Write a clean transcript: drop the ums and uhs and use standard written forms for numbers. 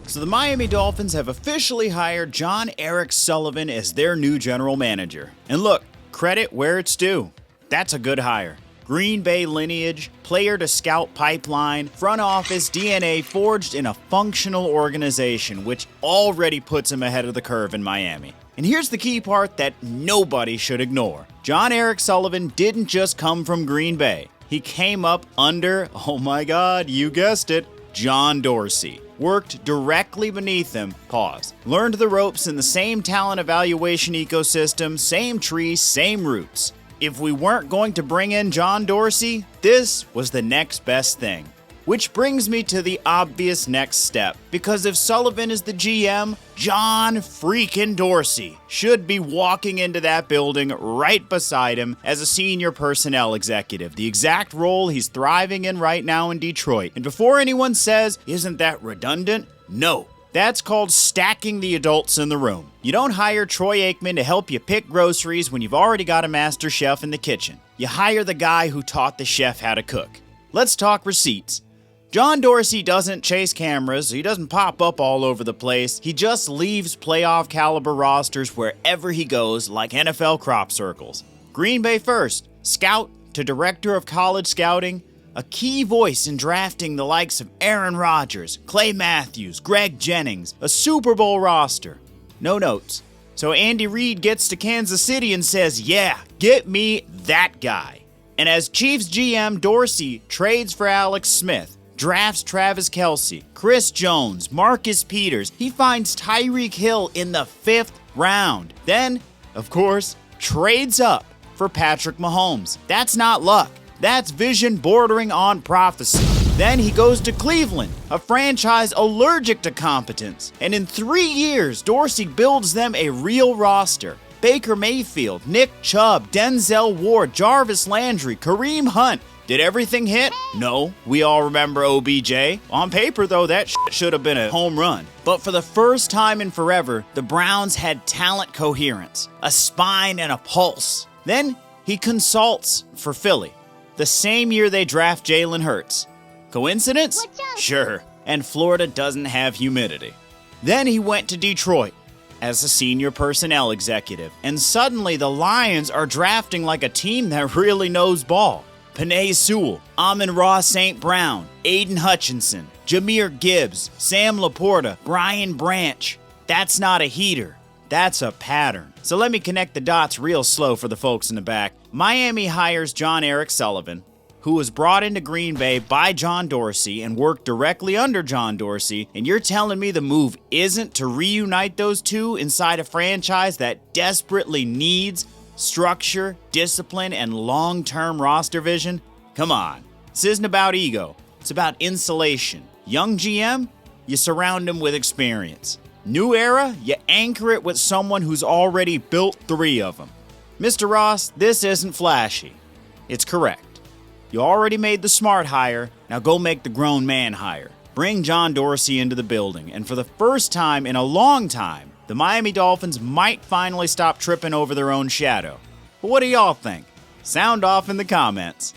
So the Miami Dolphins have officially hired Jon-Eric Sullivan as their new general manager. And look, credit where it's due. That's a good hire. Green Bay lineage, player-to-scout pipeline, front office DNA forged in a functional organization, which already puts him ahead of the curve in Miami. And here's the key part that nobody should ignore. Jon-Eric Sullivan didn't just come from Green Bay. He came up under, oh my God, you guessed it, John Dorsey. Worked directly beneath him, learned the ropes in the same talent evaluation ecosystem, same tree, same roots. If we weren't going to bring in John Dorsey, this was the next best thing. Which brings me to the obvious next step, because if Sullivan is the GM, John freaking Dorsey should be walking into that building right beside him as a senior personnel executive, the exact role he's thriving in right now in Detroit. And before anyone says, isn't that redundant? No. That's called stacking the adults in the room. You don't hire Troy Aikman to help you pick groceries when you've already got a master chef in the kitchen. You hire the guy who taught the chef how to cook. Let's talk receipts. John Dorsey doesn't chase cameras, he doesn't pop up all over the place, he just leaves playoff caliber rosters wherever he goes like NFL crop circles. Green Bay first, scout to director of college scouting, a key voice in drafting the likes of Aaron Rodgers, Clay Matthews, Greg Jennings, a Super Bowl roster. No notes. So Andy Reid gets to Kansas City and says, yeah, get me that guy. And as Chiefs GM, Dorsey trades for Alex Smith, drafts Travis Kelce, Chris Jones, Marcus Peters. He finds Tyreek Hill in the 5th round. Then, of course, trades up for Patrick Mahomes. That's not luck. That's vision bordering on prophecy. Then he goes to Cleveland, a franchise allergic to competence. And in 3 years, Dorsey builds them a real roster. Baker Mayfield, Nick Chubb, Denzel Ward, Jarvis Landry, Kareem Hunt. Did everything hit? No. We all remember OBJ. On paper, though, that should have been a home run. But for the first time in forever, the Browns had talent coherence, a spine and a pulse. Then he consults for Philly. The same year they draft Jalen Hurts. Coincidence? Sure. And Florida doesn't have humidity. Then he went to Detroit as a senior personnel executive. And suddenly the Lions are drafting like a team that really knows ball. Penei Sewell, Amon-Ra St. Brown, Aiden Hutchinson, Jahmyr Gibbs, Sam Laporta, Brian Branch. That's not a heater. That's a pattern. So let me connect the dots real slow for the folks in the back. Miami hires Jon-Eric Sullivan, who was brought into Green Bay by John Dorsey and worked directly under John Dorsey, and you're telling me the move isn't to reunite those two inside a franchise that desperately needs structure, discipline, and long-term roster vision? Come on. This isn't about ego. It's about insulation. Young GM, you surround him with experience. New era, you anchor it with someone who's already built 3 of them. Mr. Ross, this isn't flashy. It's correct. You already made the smart hire, now go make the grown man hire. Bring John Dorsey into the building, and for the first time in a long time, the Miami Dolphins might finally stop tripping over their own shadow. But what do y'all think? Sound off in the comments.